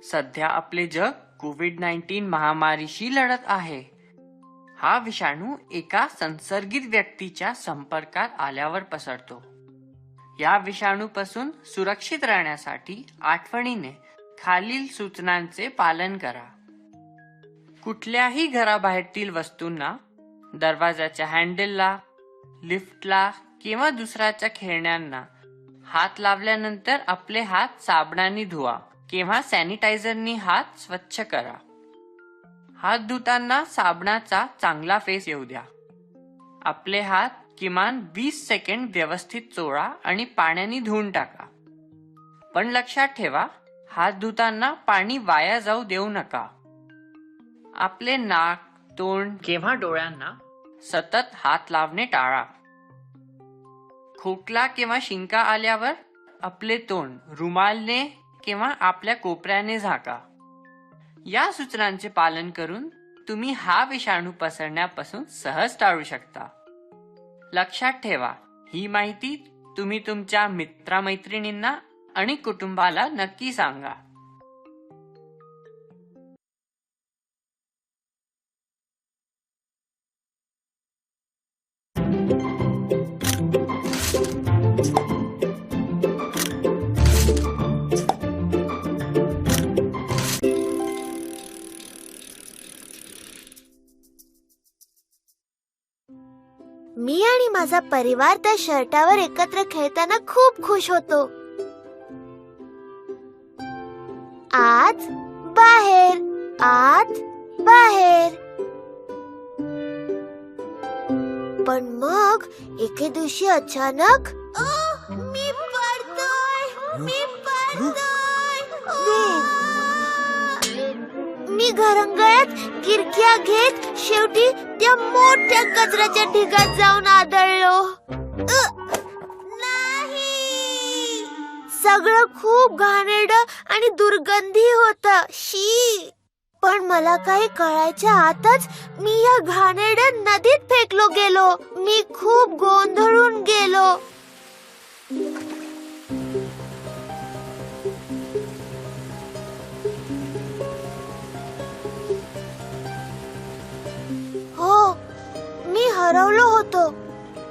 सध्या आपले जग कोविड-19 महामारीशी लढत आहे. हा विषाणू एका संसर्गित व्यक्तीच्या संपर्कात आल्यावर पसरतो. या विषाणूपासून सुरक्षित राहण्यासाठी आठवणीने खालील सूचनांचे पालन करा. कुठल्याही घराबाहेरील वस्तूंना, दरवाजाच्या हँडलला, लिफ्टला किंवा दुसऱ्याच्या खेळण्यांना हात लावल्यानंतर आपले हात साबणाने धुवा किंवा सॅनिटायझरनी हात स्वच्छ करा. हात धुताना साबणाचा चांगला फेस येऊ द्या. आपले हात किमान 20 सेकंद व्यवस्थित चोळा आणि पाण्याने धुवून टाका. पण लक्षात ठेवा, हात धुताना पाणी वाया जाऊ देऊ नका. आपले नाक, तोंड किंवा डोळ्यांना सतत हात लावणे टाळा. खोकला किंवा शिंका आल्यावर आपले तोंड रुमालने किंवा आपल्या कोपऱ्याने झाका. या सूचनांचे पालन करून तुम्ही हा विषाणू पसरण्यापासून सहज टाळू शकता. लक्षात ठेवा, ही माहिती तुम्ही तुमच्या मित्रमैत्रिणींना आणि कुटुंबाला नक्की सांगा. मी आणि माझा परिवार त्या शर्टावर एकत्र खेळताना खूप खुश होतो. आज बाहेर, आज बाहेर. पण मग एके दिवशी अचानक मी पडतोय, मी पडतोय. मी घरंगळत गिरक्या घेत शेवटी त्या मोठ्या कचऱ्याच्या ढिगात जाऊन आदळलो. नाही, सगळं खूप घाणेरडं आणि दुर्गंधी होतं. शी. पण मला काही कळायच्या आतच मी या घाणेरड्या नदीत फेकलो गेलो. मी खूप गोंधळून गेलो. हो, मी हरवलो होतो.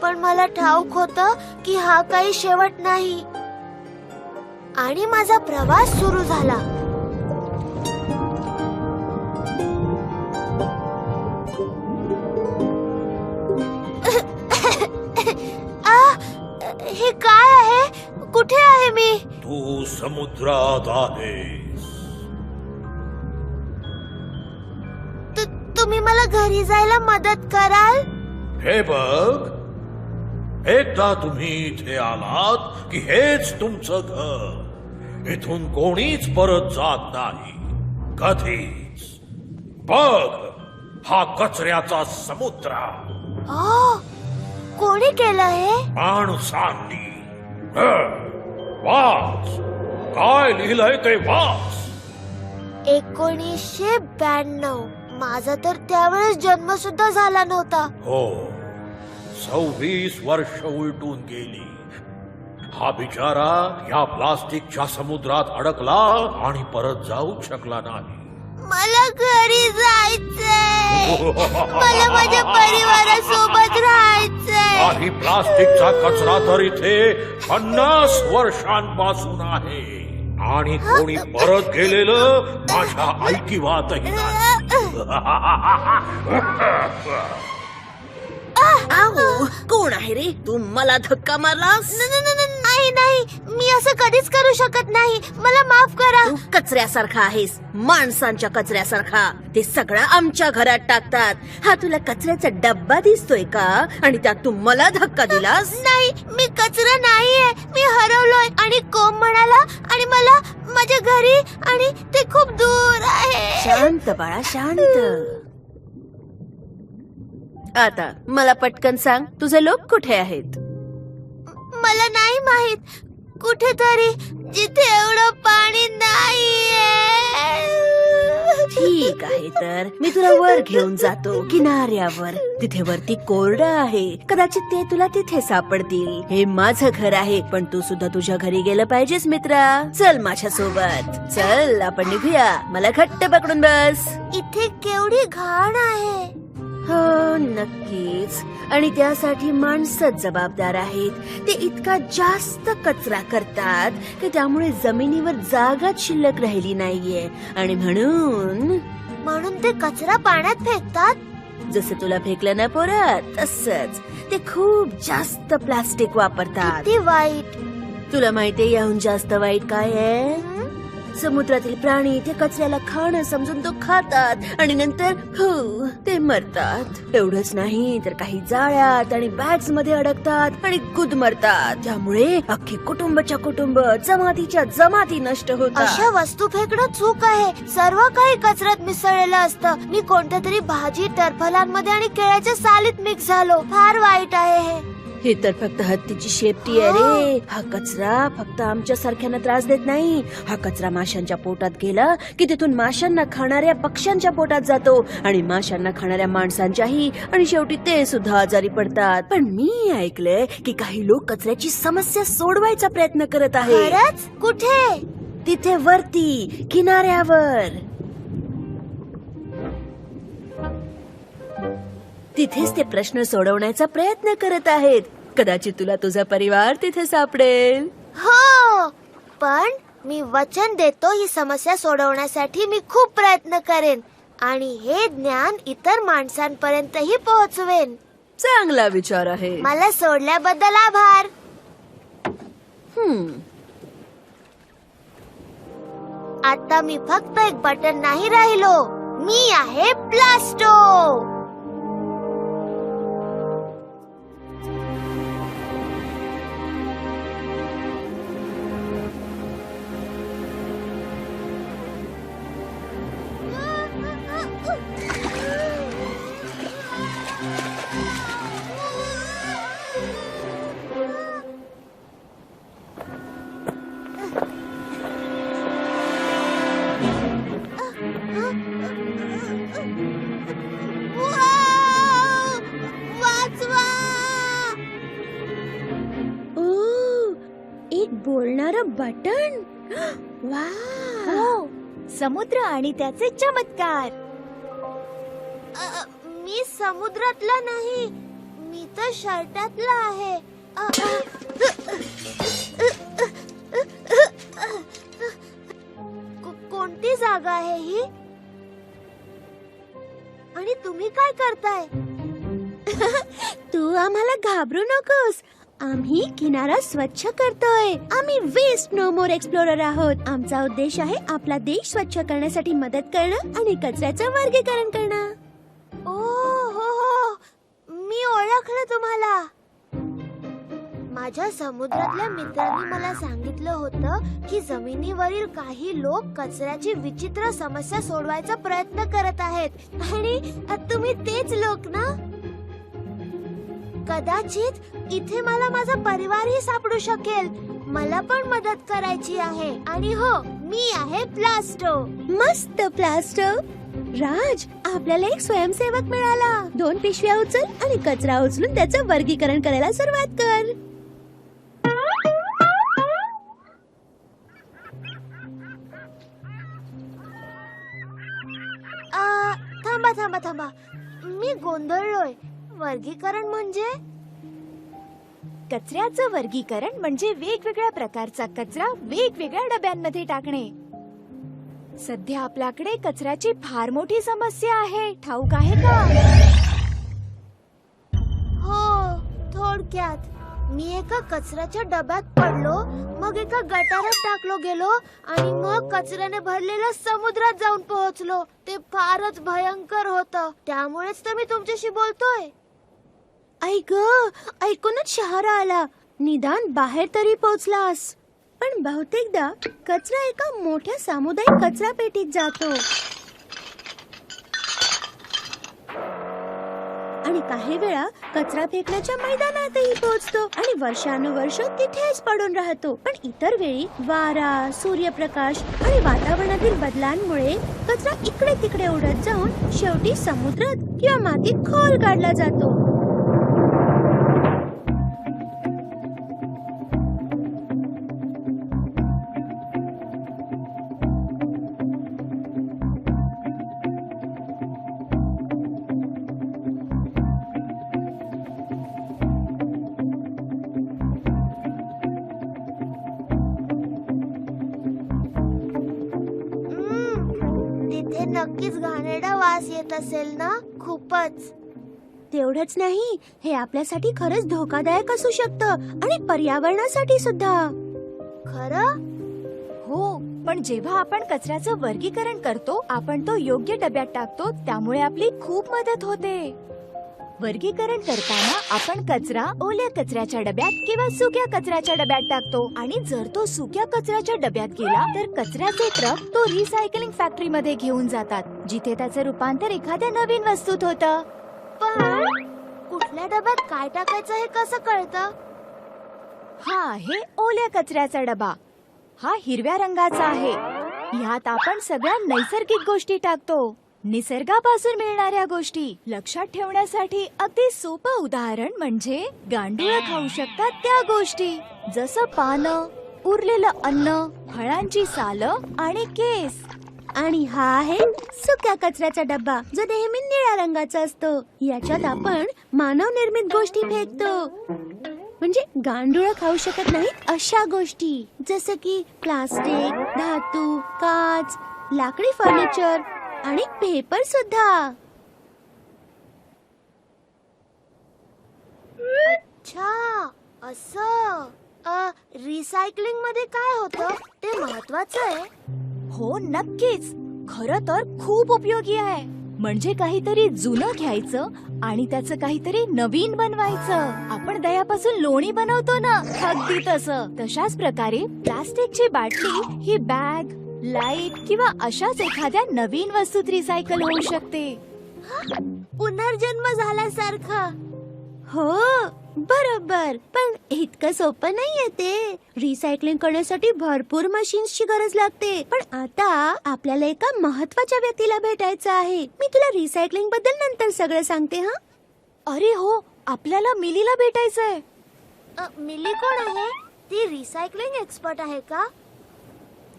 पण मला ठाऊक होतं की हा काही शेवट नाही. आणि माझा प्रवास सुरू झाला. हे काय आहे? कुठे आहे मी? तू समुद्रात आहेस. तुम्ही मला घरी जायला मदत कराल? हे बघ, एकदा तुम्ही इथे आलात की हेच तुमचं घर. इथून कोणीच परत जात नाही, कधीच. बघ, हा कचऱ्याचा समुद्र. कोणी केलं हे? माणसांनी. वाच, काय लिहिलंय ते वाच. 1992. माझा तर त्यावेळेस जन्म सुद्धा झाला नव्हता. हो, 26 वर्ष उलटून गेली. हा बिचारा या प्लास्टिकच्या समुद्रात अडकला आणि परत जाऊ शकला नाही. मला घरी जायचंय. मला माझ्या परिवारासोबत राहायचंय. काही प्लास्टिकचा कचरा तर इथे 50 वर्षांपासून आहे आणि कोणी परत गेलेलं माझ्या ऐकिवातही नाही. आहो, कोण आहे रे? तू मला धक्का मारलास? नाही नाही, मी असं कधीच करू शकत नाही. मला माफ करा. तू कचऱ्यासारखा आहेस, माणसांच्या कचऱ्यासारखा. ते सगळं आमच्या घरात टाकतात. हा तुला कचऱ्याचा डब्बा दिसतोय का? आणि त्यात तू मला धक्का दिलास? नाही, मी कचरा नाहीये. मी हरवलोय आणि कोम म्हणाला आणि मला माझ्या घरी, आणि ते खूप दूर आहे. शांत बाळा, शांत. आता मला पटकन सांग, तुझे लोक कुठे आहेत? मला नाही माहित. कुठेतरी जिथे एवढं पाणी नाहीये. ठीक आहे, तर मी तुला वर घेऊन जातो किनाऱ्यावर. तिथे वरती कोरडं आहे, कदाचित ते तुला तिथे सापडतील. हे माझं घर आहे, पण तू सुद्धा तुझ्या घरी गेलं पाहिजेस मित्रा. चल माझ्या सोबत, चल आपण निघूया. मला घट्ट पकडून बस. इथे केवढी घाण आहे. हो नक्कीच, आणि त्यासाठी माणसंच जबाबदार आहेत. ते इतका जास्त कचरा करतात की त्यामुळे जमिनीवर जागाच शिल्लक राहिली नाहीये. आणि म्हणून ते कचरा पाण्यात फेकतात. जसं तुला फेकलं ना पोरा, तसंच ते खूप जास्त प्लास्टिक वापरतात. किती वाईट. तुला माहितीये याहून जास्त वाईट काय आहे? हं? समुद्रातील प्राणी ते कचऱ्याला खाणं समजून तो खातात आणि नंतर ते मरतात. एवढंच नाही तर काही जाळ्यात आणि बॅग्स मध्ये अडकतात आणि गुदमरतात. त्यामुळे अख्खे कुटुंबाच्या कुटुंब, जमातीच्या जमाती नष्ट होतात. अशा वस्तू फेकणं चूक आहे. सर्व काही कचऱ्यात मिसळलेलं असतं. मी कोणत्या तरी भाजी, टरफलांमध्ये आणि केळ्याच्या सालीत मिक्स झालो. फार वाईट आहे हे तर फक्त हत्तीची शेपटी आहे रे. हा कचरा फक्त आमच्या सारख्यांना त्रास देत नाही. हा कचरा माशांच्या पोटात गेला की तिथून माशांना खाणाऱ्या पक्ष्यांच्या पोटात जातो आणि माशांना खाणाऱ्या माणसांच्याही, आणि शेवटी ते सुद्धा आजारी पडतात. पण मी ऐकलंय की काही लोक कचऱ्याची समस्या सोडवायचा प्रयत्न करत आहेत. खरंच? कुठे? तिथे वरती किनाऱ्यावर. तिथेच ते प्रश्न सोडवण्याचा प्रयत्न करत आहेत. कदाचित तुला तुझा परिवार तिथे सापडेल. हो, पण मी वचन देतो ही समस्या सोडवण्यासाठी मी खूप प्रयत्न करेन आणि हे ज्ञान इतर माणसांपर्यंतही पोहोचवेन. चांगला विचार आहे. मला सोडल्याबद्दल आभार. आता मी फक्त एक बटन नाही राहिलो. मी आहे प्लास्टो. एक बोलणारं बटन. वा, समुद्र आणि त्याचे चमत्कार. मी समुद्रातला नाही, मी तर शर्टातला आहे. कोणती जागा आहे ही? आणि तुम्ही काय करताय? तू आम्हाला घाबरू नकोस. आम्ही किनारा स्वच्छ करतोय. आम्ही वेस्ट नो मोर एक्सप्लोरर आहोत. आमचा उद्देश आहे आपला देश स्वच्छ करण्यासाठी मदत करणं आणि कचऱ्याचं वर्गीकरण करणं. ओ हो, मी ओळखलं तुम्हाला. माझ्या समुद्रातल्या मित्रांनी मला सांगितलं होतं की जमिनीवरील काही लोक कचऱ्याची विचित्र समस्या सोडवायचा प्रयत्न करत आहेत. आणि तुम्ही तेच लोक ना? कदाचित इथे मला माझा परिवारही सापडू शकेल. मला पण मदत करायची आहे. आणि हो, मी आहे प्लास्टो. मस्त प्लास्टो. राज, आपल्याला एक स्वयंसेवक मिळाला. 2 पिशव्या उचल आणि कचरा उचलून त्याचं वर्गीकरण करायला सुरुवात कर. थांबा. मी गोंधळलोय. वर्गीकरण म्हणजे? कचऱ्याचं वर्गीकरण म्हणजे वेगवेगळ्या प्रकारचा कचरा वेगवेगळ्या डब्यांमध्ये टाकणे. सध्या आपल्याकडे कचऱ्याची फार मोठी समस्या आहे, ठाऊक आहे का? हो, थोडक्यात मी एका कचऱ्याच्या डब्यात पडलो, मग एका गटारात टाकलो गेलो आणि मग कचऱ्याने भरलेल्या समुद्रात जाऊन पोहोचलो. ते फारच भयंकर होतं. त्यामुळेच तर मी तुमच्याशी बोलतोय. ऐक, ऐकूनच शहारा आला. निदान बाहेर तरी पोहोचलास. पण बहुतेकदा कचरा एका मोठ्या सामुदायिक कचरा पेटीत जातो आणि काही वेळा कचरा फेकण्याच्या मैदानातही पोहोचतो आणि वर्षानुवर्ष तिथेच पडून राहतो. पण इतर वेळी वारा, सूर्यप्रकाश आणि वातावरणातील बदलांमुळे कचरा इकडे तिकडे उडत जाऊन शेवटी समुद्रात किंवा मातीत खोल काढला जातो. तिथे नक्कीच घाणेरडा वास येत असेल ना? खूपच. तेवढंच नाही, हे आपल्यासाठी खरंच धोकादायक असू शकतं आणि पर्यावरणासाठी सुद्धा. खरं? हो, पण जेव्हा आपण कचऱ्याचं वर्गीकरण करतो, आपण तो योग्य डब्यात टाकतो, त्यामुळे आपली खूप मदत होते. वर्गीकरण करताना आपण कचरा ओल्या कचऱ्याच्या डब्यात किंवा सुक्या कचऱ्याच्या डब्यात टाकतो आणि जर तो सुक्या कचऱ्याच्या डब्यात गेला तर कचऱ्याचे ट्रक तो रिसायकलिंग फॅक्टरी मध्ये घेऊन जातात, जिथे त्याचं रूपांतर एखाद्या नवीन वस्तूत होतं. पण कुठल्या डब्यात काय टाकायचं हे कसं कळतं? हा आहे ओल्या कचऱ्याचा डबा. हा हिरव्या रंगाचा आहे. ह्यात आपण सगळ्या नैसर्गिक गोष्टी टाकतो, निसर्गापासून मिळणाऱ्या गोष्टी. लक्षात ठेवण्यासाठी अगदी सोपं उदाहरण म्हणजे गांडूळ खाऊ शकतात त्या गोष्टी, जसं पानं, उरलेलं अन्न, फळांची सालं आणि केस. आणि हा आहे सुक्या कचऱ्याचा डब्बा, जो नेहमी निळ्या रंगाचा असतो. याच्यात आपण मानव निर्मित गोष्टी फेकतो, म्हणजे गांडूळ खाऊ शकत नाही अशा गोष्टी, जसं की प्लास्टिक, धातू, काच, लाकडी फर्निचर आणि पेपर सुद्धा. अच्छा, असं. रिसायकलिंग मध्ये काय होतं ते महत्वाचं आहे. हो, नक्कीच. खरं तर खूप उपयोगी आहे. म्हणजे काहीतरी जुनं घ्यायचं आणि त्याचं काहीतरी नवीन बनवायचं. आपण दह्यापासून लोणी बनवतो ना, अगदी तसं. तशाच प्रकारे प्लास्टिकची बाटली ही बॅग, लाईट किंवा अशाच एखाद्या नवीन वस्तूत रिसायकल होऊ शकते. पुनर्जन्म झाल्यासारखं. हो, बरोबर. पण इतकं सोपं नाहीये ते. रिसायकलिंग करण्यासाठी भरपूर मशीन्सची गरज लागते. पण आता आपल्याला एका महत्वाच्या व्यक्तीला भेटायचं आहे. मी तुला रिसायकलिंग बद्दल नंतर सगळं सांगते. हा, अरे हो, आपल्याला मिलीला भेटायचंय. मिली कोण आहे? ती रिसायकलिंग एक्सपर्ट आहे का?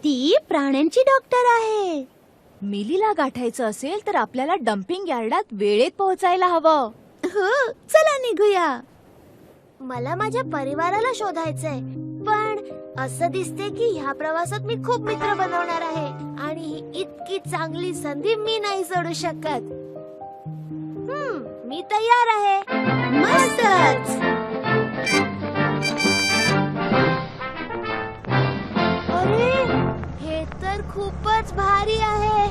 ती प्राण्यांची डॉक्टर आहे. मिलीला गाठायचं असेल तर आपल्याला डम्पिंग यार्डात वेळेत पोहोचायला हवं. हो, चला निघूया. मला माझ्या परिवाराला शोधायचंय, पण असं दिसते की ह्या प्रवासात मी खूप मित्र बनवणार आहे आणि ही इतकी चांगली संधी मी नाही सोडू शकत. मी तयार आहे. मस्तच. अरे, हे तर खूपच भारी आहे.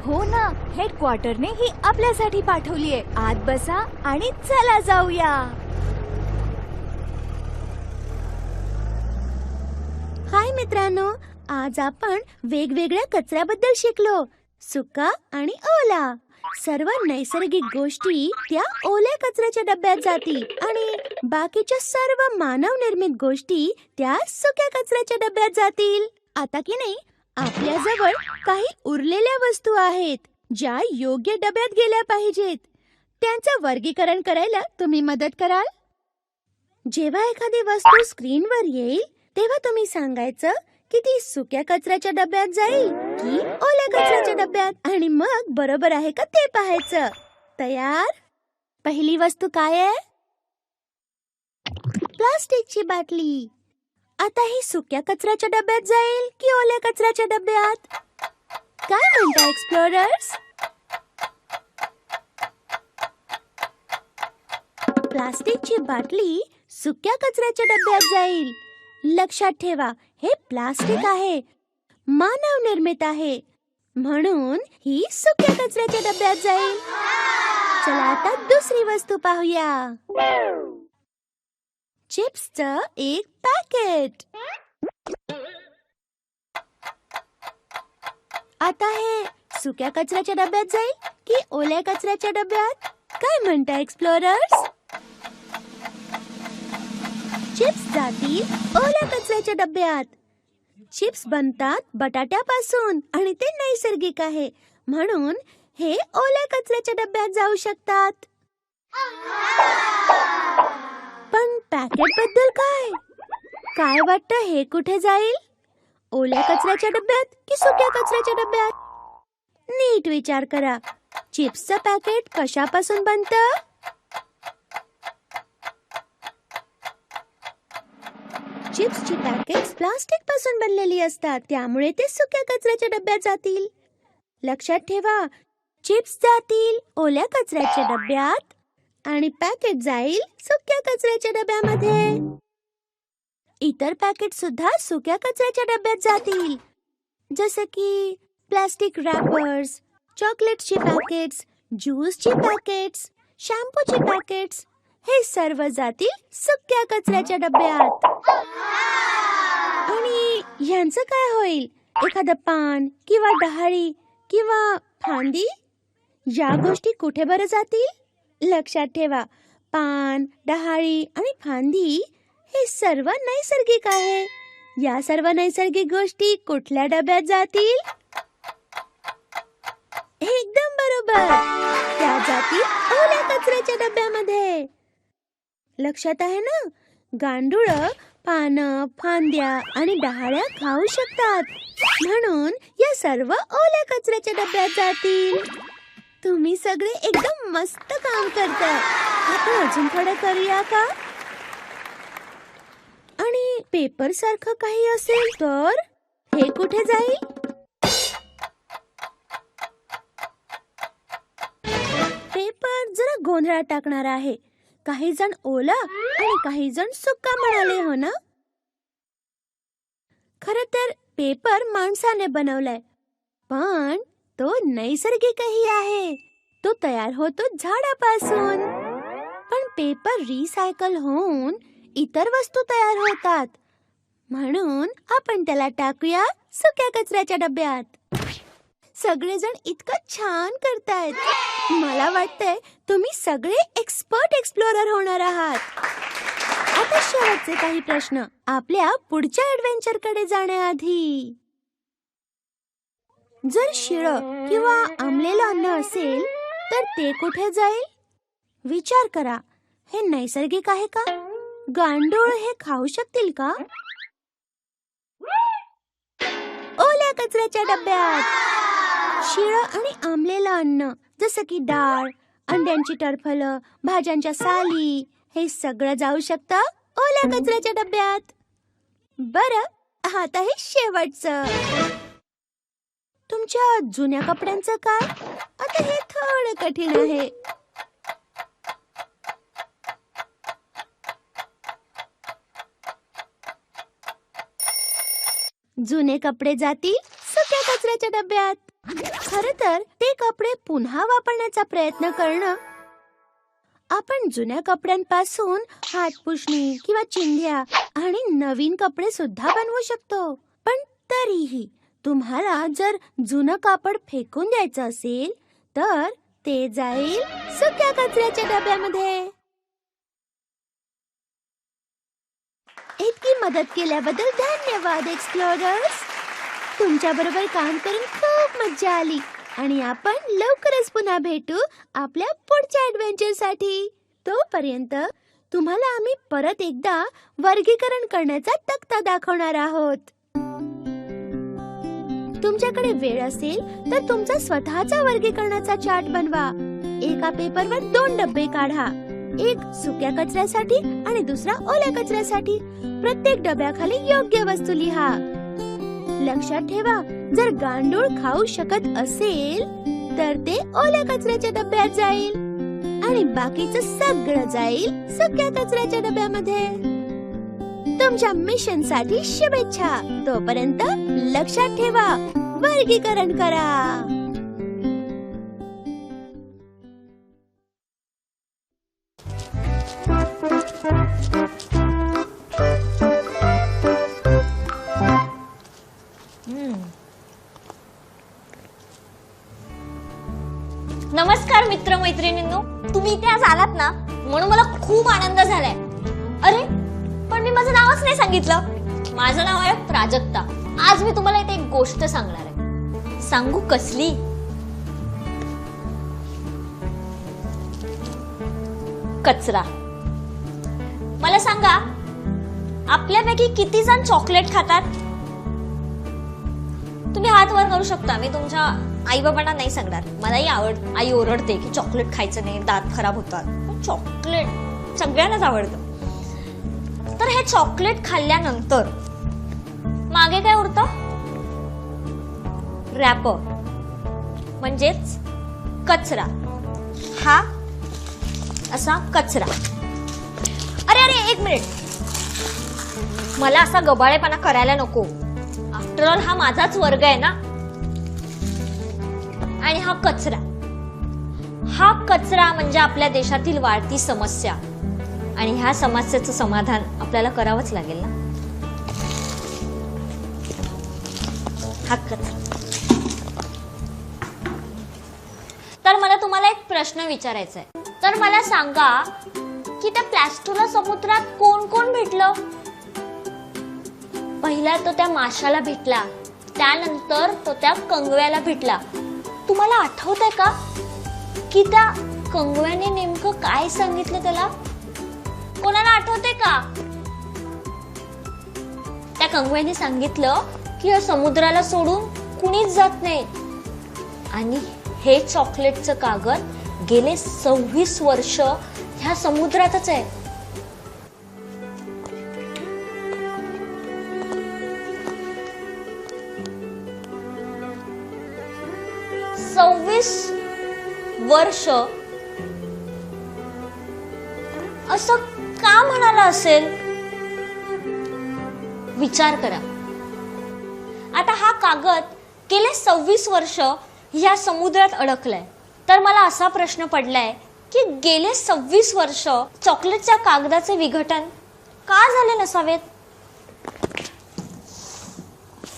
हो ना, हेडक्वार्टरने ही आपल्यासाठी पाठवलीये. आत बसा आणि चला जाऊया. हाय मित्रांनो, आज आपण वेगवेगळ्या कचऱ्याबद्दल शिकलो. सुका आणि ओला. सर्व नैसर्गिक गोष्टी त्या ओल्या कचऱ्याच्या डब्यात जातील आणि बाकीच्या सर्व मानव निर्मित गोष्टी त्या सुक्या कचऱ्याच्या डब्यात जातील. आता की नाही, आपल्या जवळ काही उरलेल्या वस्तू आहेत ज्या योग्य डब्यात गेल्या पाहिजेत. त्यांचं वर्गीकरण करायला तुम्ही मदत कराल? जेव्हा एखादी वस्तू स्क्रीनवर येईल तेव्हा तुम्ही सांगायचं की ती सुक्या कचऱ्याच्या डब्यात जाईल की ओल्या कचऱ्याच्या डब्यात, आणि मग बरोबर आहे का ते पाहायचं. तयार? पहिली वस्तू काय आहे? प्लास्टिकची बाटली. आता ही सुक्या कचऱ्याच्या डब्यात जाईल की ओल्या कचऱ्याच्या डब्यात? काय म्हणता एक्सप्लोरर्स? प्लास्टिकची बाटली सुक्या कचऱ्याच्या डब्यात जाईल. लक्षात ठेवा, हे प्लास्टिक आहे, मानव निर्मित आहे, म्हणून ही सुक्या कचऱ्याच्या डब्यात जाईल. चला आता दुसरी वस्तू पाहूया. चिप्सचं एक पॅकेट. आता हे सुक्या कचऱ्याच्या डब्यात जाईल की ओल्या कचऱ्याच्या डब्यात? काय म्हणता एक्सप्लोरर्स? चिप्स जातील ओल्या कचऱ्याच्या डब्यात. चिप्स बनतात बटाट्यापासून आणि ते नैसर्गिक आहे, म्हणून हे ओल्या कचऱ्याच्या डब्यात जाऊ शकतात. पण पॅकेट बद्दल काय? काय वाटतं, हे कुठे जाईल? ओल्या कचऱ्याच्या डब्यात की सुक्या कचऱ्याच्या डब्यात? नीट विचार करा. चिप्सचं पॅकेट कशापासून बनतं? चिप्सची पॅकेट्स प्लास्टिक पासून बनलेली असतात, त्यामुळे ते सुक्या कचऱ्याच्या डब्यात जातील. लक्षात ठेवा, चिप्स जातील ओल्या कचऱ्याच्या डब्यात आणि पॅकेट जाईल सुक्या कचऱ्याच्या डब्यामध्ये. इतर पॅकेट सुद्धा सुक्या कचऱ्याच्या डब्यात जातील, जसे की plastic wrappers, चॉकलेटची packets, ज्यूसची packets, शॅम्पूची packets, हे सर्व जातील सुक्या कचऱ्याच्या डब्यात. आणि ह्यांचं काय होईल? एखादं पान किंवा डहाळी किंवा फांदी, या गोष्टी कुठे बरं जातील? लक्षात ठेवा, पान, डहाळी आणि फांदी हे सर्व नैसर्गिक आहे. या सर्व नैसर्गिक गोष्टी कुठल्या डब्यात जातील? एकदम बरोबर, त्या जातील ओल्या कचऱ्याच्या डब्यामध्ये. लक्षात आहे ना? गांडूळं पानं, फांद्या आणि डहाळ्या खाऊ शकतात, म्हणून या सर्व ओल्या कचऱ्याच्या डब्यात जातील. तुम्ही सगळे एकदम मस्त काम करताय. आपण अजून थोडं करूया का? आणि पेपर सारखं काही असेल तर हे कुठे जाईल? पेपर जरा गोंधळात टाकणार आहे. काही जण ओला आणि काही जण सुका म्हणाले, हो ना? खरं तर पेपर माणसाने बनवलाय, पण तो नैसर्गिकही आहे. तो तयार होतो झाडापासून. पण पेपर रिसायकल होऊन इतर वस्तू तयार होतात, म्हणून आपण त्याला टाकूया सुक्या कचऱ्याच्या डब्यात. सगळेजण इतकं छान करतायत. मला वाटतंय तुम्ही सगळे एक्सपर्ट एक्सप्लोरर होणार आहात. आता शेवटचे काही प्रश्न आपल्या पुढच्या ऍडव्हेंचर कडे जाण्याआधी. जर शिळं किंवा आंबलेलं अन्न असेल तर ते कुठे जाईल? विचार करा, हे नैसर्गिक आहे का? गांडूळ हे खाऊ शकतील का? ओल्या कचऱ्याच्या डब्यात. शिळं आणि आंबलेलं अन्न जसं की डाळ, अंड्यांची टरफलं, भाज्यांच्या साली, हे सगळं जाऊ शकतं ओल्या कचऱ्याच्या डब्यात. बरं, आता हे शेवटचं. तुमच्या जुन्या कपड्यांचं काय? आता हे थोडं कठीण आहे. जुने कपडे जातील सुक्या कचऱ्याच्या डब्यात. खरं तर ते कपडे पुन्हा वापरण्याचा प्रयत्न करणं. आपण जुन्या कपड्यांपासून हातपुसणी किंवा चिंध्या आणि नवीन कपडे सुद्धा बनवू शकतो. पण तरीही तुम्हाला जर जुनं कापड फेकून द्यायचं असेल तर ते जाईल सुक्या कचऱ्याच्या डब्यामध्ये. इतकी मदत केल्याबद्दल धन्यवाद एक्सप्लोरर्स. तुमच्या बरोबर काम करून खूप मज्जा आली आणि आपण लवकरच पुन्हा भेटू आपल्या पुढच्या ऍडव्हेंचर साठी. तोपर्यंत तुम्हाला आम्ही परत एकदा वर्गीकरण करण्याचा तक्ता दाखवणार आहोत. तुमच्याकडे वेळ असेल तर तुमचा स्वतःचा वर्गीकरणाचा चार्ट बनवा. एका पेपरवर 2 डब्बे काढा, एक सुक्या कचऱ्यासाठी आणि दुसरा ओल्या कचऱ्यासाठी. प्रत्येक डब्याखाली योग्य वस्तू लिहा. लक्षात ठेवा, जर गांडूळ खाऊ शकत असेल तर ते ओल्या कचऱ्याच्या डब्यात जाईल आणि बाकीचं सगळं जाईल सुक्या कचऱ्याच्या डब्यामध्ये. तुमच्या मिशन साठी शुभेच्छा. तोपर्यंत लक्षात ठेवा, वर्गीकरण करा. नमस्कार नमस्कार मित्रमैत्रिणींनो, तुम्ही इथे आज आलात ना म्हणून मला खूप आनंद झालाय. अरे पण मी माझं नावच नाही सांगितलं. माझं नाव आहे प्राजक्ता. आज मी तुम्हाला इथे एक गोष्ट सांगणार आहे. सांगू कसली? कचरा. मला सांगा, आपल्यापैकी किती जण चॉकलेट खातात? तुम्ही हात वर करू शकता. मी तुमच्या आई बाबांना नाही सांगणार. मलाही आई ओरडते की चॉकलेट खायचं नाही, दात खराब होतात. पण चॉकलेट सगळ्यांनाच आवडतं. तर हे चॉकलेट खाल्ल्यानंतर मागे काय उरतं? रॅपर, म्हणजेच कचरा. हा असा कचरा. अरे अरे एक मिनिट, मला असा गबाळेपणा करायला नको. आफ्टर ऑल हा माझाच वर्ग आहे ना. आणि हा कचरा म्हणजे आपल्या देशातील वाढती समस्या. आणि ह्या समस्येचं समाधान आपल्याला करावंच लागेल ना. हा कचरा. तर मला तुम्हाला एक प्रश्न विचारायचा आहे. तर मला सांगा की त्या प्लॅस्टोला समुद्रात कोण कोण भेटलं? पहिला तो त्या माशाला भेटला, त्यानंतर तो त्या कंगव्याला भेटला. तुम्हाला आठवतंय का की त्या कंगव्याने नेमकं काय सांगितलं त्याला? कोणाला आठवतंय का? त्या कंगव्याने सांगितलं की या समुद्राला सोडून कुणीच जात नाही. आणि हे चॉकलेटचं कागद गेले 26 वर्ष ह्या समुद्रातच आहे. वर्ष असं का म्हणाला असेल? विचार करा. आता हा कागद गेले 26 वर्ष ह्या समुद्रात अडकलाय. तर मला असा प्रश्न पडलाय की गेले 26 वर्ष चॉकलेटच्या कागदाचे विघटन का झाले नसावेत?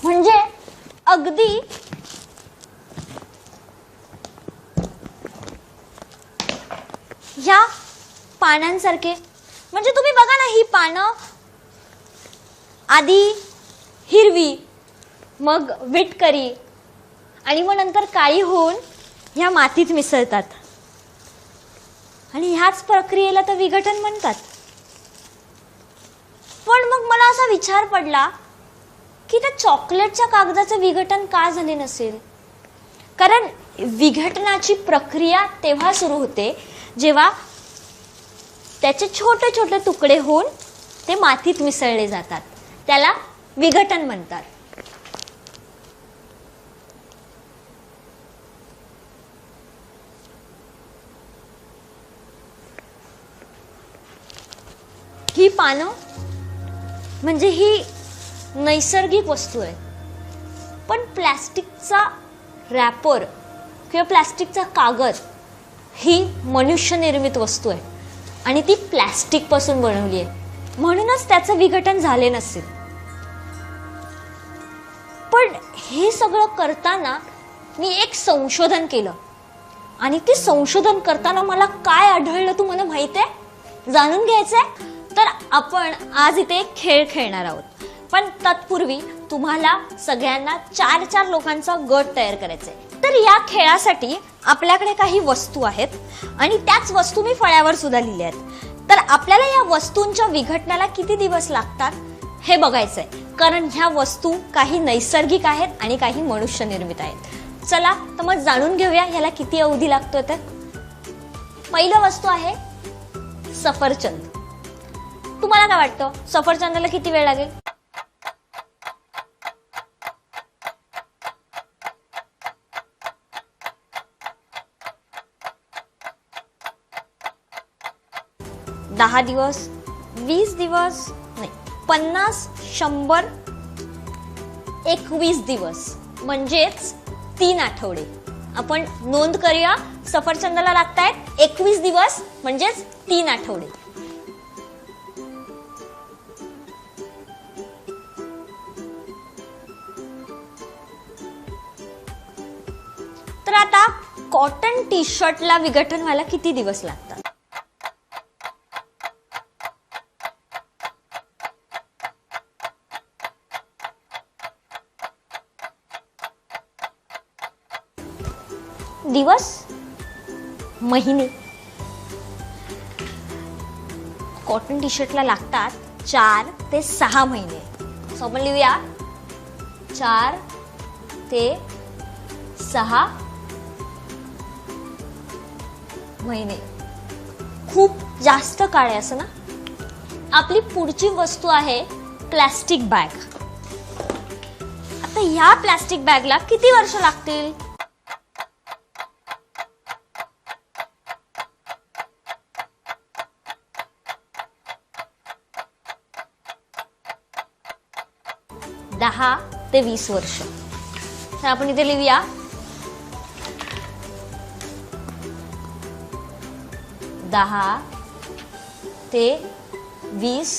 म्हणजे अगदी ह्या पानांसारखे. म्हणजे तुम्ही बघा ना, ही पानं आधी हिरवी, मग विटकरी, आणि मग नंतर काळी होऊन ह्या मातीत मिसळतात. आणि ह्याच प्रक्रियेला तर विघटन म्हणतात. पण मग मला असा विचार पडला की त्या चॉकलेटच्या कागदाचं विघटन का झाले नसेल? कारण विघटनाची प्रक्रिया तेव्हा सुरू होते जेव्हा त्याचे छोटे छोटे तुकडे होऊन ते मातीत मिसळले जातात. त्याला विघटन म्हणतात. ही पानं म्हणजे ही नैसर्गिक वस्तू आहे. पण प्लॅस्टिकचा रॅपर किंवा प्लॅस्टिकचा कागद ही मनुष्य निर्मित वस्तू आहे. आणि ती प्लॅस्टिक पासून बनवली आहे. म्हणूनच त्याचं विघटन झाले नसेल. पण हे सगळं करताना मी एक संशोधन केलं. आणि ते संशोधन करताना मला काय आढळलं तुम्हाला माहित आहे? जाणून घ्यायचंय? तर आपण आज इथे एक खेळ खेळणार आहोत. पण तत्पूर्वी तुम्हाला सगळ्यांना 4 लोकांचा गट तयार करायचा आहे. तर या खेळासाठी आपल्याकडे काही वस्तू आहेत आणि त्याच वस्तू मी फळ्यावर सुद्धा लिहिल्या आहेत. तर आपल्याला या वस्तूंच्या विघटनाला किती दिवस लागतात हे बघायचंय. कारण ह्या वस्तू काही नैसर्गिक आहेत आणि काही मनुष्य निर्मित आहेत. चला तर मग जाणून घेऊया ह्याला किती अवधी लागतोय. तर पहिलं वस्तू आहे सफरचंद. तुम्हाला काय वाटतं, सफरचंदाला किती वेळ लागेल? दहा दिवस, 20 दिवस नाही, 50, 100, 21 दिवस, म्हणजेच 3 आठवडे. आपण नोंद करूया. सफरचंदाला लागतायत 21 दिवस म्हणजेच 3 आठवडे. तर आता कॉटन टी शर्टला विघटन व्हायला किती दिवस लागतात? दिवस, महिने. कॉटन टी शर्टला लागतात 4 ते 6 महिने. सो आपण लिहूया 4 ते 6 महिने. खूप जास्त काळ आहे असं ना. आपली पुढची वस्तू आहे प्लास्टिक बॅग. आता ह्या प्लास्टिक बॅगला किती वर्ष लागतील? दहा ते 20 वर्ष. तर आपण इथे लिहूया 10 ते 20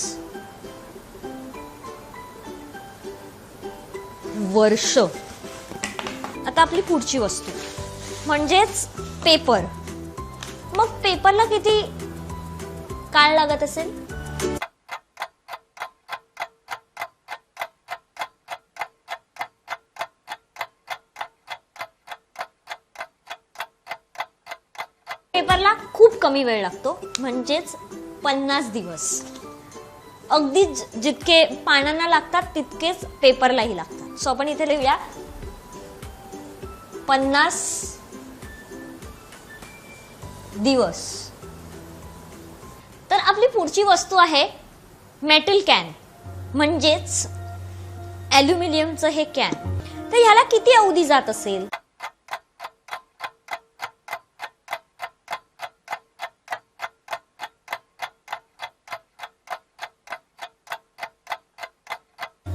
वर्ष. आता आपली पुढची वस्तू म्हणजेच पेपर. मग पेपरला किती काळ लागत असेल? पेपरला खूप कमी वेळ लागतो, म्हणजेच 50 दिवस. अगदी जितके पानांना लागतात तितकेच पेपरलाही लागतात. सो आपण इथे लिहूया 50 दिवस. तर आपली पुढची वस्तू आहे मेटल कॅन, म्हणजेच ॲल्युमिनियमचं हे कॅन. तर ह्याला किती अवधी जात असेल?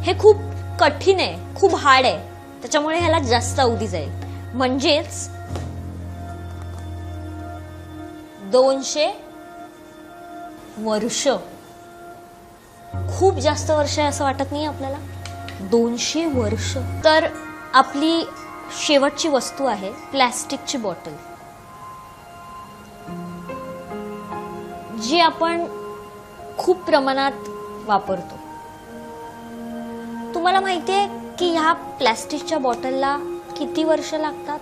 हे खूप कठीण आहे, खूप हार्ड आहे, त्याच्यामुळे ह्याला जास्त अवधी जाईल. म्हणजेच 200 वर्ष. खूप जास्त वर्ष आहे असं वाटत नाही आपल्याला? 200 वर्ष. तर आपली शेवटची वस्तू आहे प्लॅस्टिकची बॉटल, जी आपण खूप प्रमाणात वापरतो. तुम्हाला माहितीये की ह्या प्लॅस्टिकच्या बॉटलला किती वर्ष लागतात?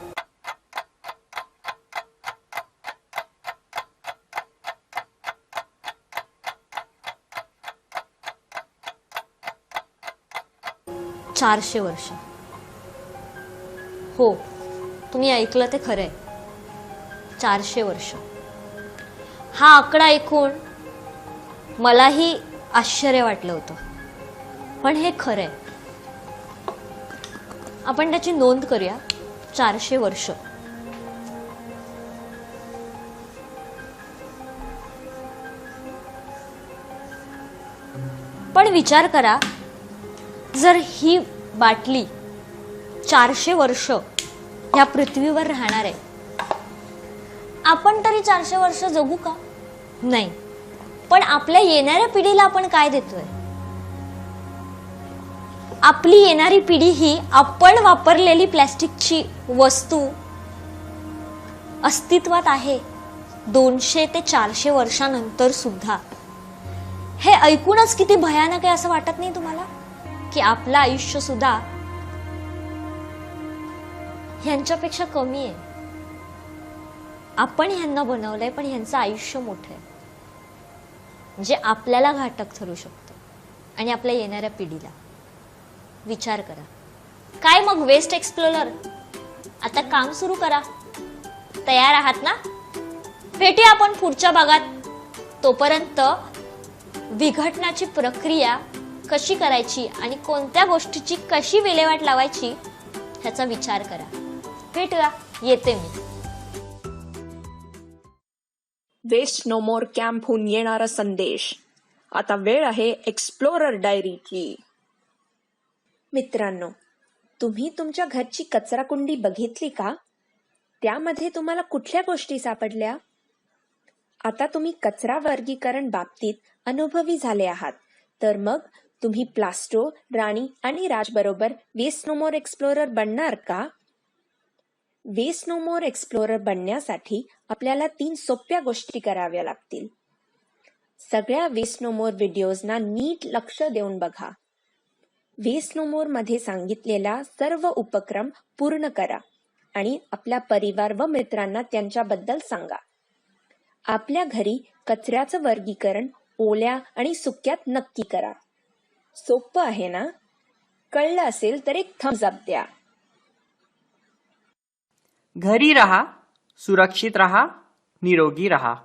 चारशे वर्ष. हो, तुम्ही ऐकलं ते खरंय, 400 वर्ष. हा आकडा ऐकून मलाही आश्चर्य वाटलं होतं, पण हे खरंय. आपण त्याची नोंद करूया. 400 वर्ष. पण विचार करा, जर ही बाटली 400 वर्ष ह्या पृथ्वीवर राहणार आहे, आपण तरी 400 वर्ष जगू का? नाही. पण आपल्या येणाऱ्या पिढीला आपण काय देतोय? आपली येणारी पिढी ही आपण वापरलेली प्लॅस्टिकची वस्तू अस्तित्वात आहे 200 ते 400 वर्षानंतर सुद्धा. हे ऐकूनच किती भयानक आहे असं वाटत नाही तुम्हाला? की आपलं आयुष्य सुद्धा ह्यांच्यापेक्षा कमी आहे. आपण ह्यांना बनवलंय, पण ह्यांचं आयुष्य मोठं आहे, जे आपल्याला घातक ठरू शकतं आणि आपल्या येणाऱ्या पिढीला. विचार करा. काय मग वेस्ट एक्सप्लोरर, आता काम सुरू करा. तयार आहात ना? भेटूया आपण पुढच्या भागात. तोपर्यंत विघटनाची प्रक्रिया कशी करायची आणि कोणत्या गोष्टीची कशी विल्हेवाट लावायची ह्याचा विचार करा. भेटूया. येते मी. वेस्ट नो मोर कॅम्पहून येणारा संदेश. आता वेळ आहे एक्सप्लोरर डायरीची. मित्रांनो, तुम्ही तुमच्या घरची कचरा कुंडी बघितली का? त्यामध्ये तुम्हाला कुठल्या गोष्टी सापडल्या? आता तुम्ही कचरा वर्गीकरण बाबतीत अनुभवी झाले आहात, तर मग तुम्ही प्लास्टो, राणी आणि राज बरोबर वेस्ट नो मोर एक्सप्लोरर बनणार का? वेस्ट नो मोर एक्सप्लोरर बनण्यासाठी आपल्याला 3 सोप्या गोष्टी कराव्या लागतील. सगळ्या वेस्ट नो मोर व्हिडिओजना नीट लक्ष देऊन बघा. वेस्ट नो मोर मध्ये सांगितलेला सर्व उपक्रम पूर्ण करा आणि आपल्या परिवार व मित्रांना त्यांच्याबद्दल सांगा. आपल्या घरी कचऱ्याचं वर्गीकरण ओल्या आणि सुक्यात नक्की करा. सोपं आहे ना? कळलं असेल तर एक थम्स अप द्या. घरी राहा, सुरक्षित राहा, निरोगी राहा.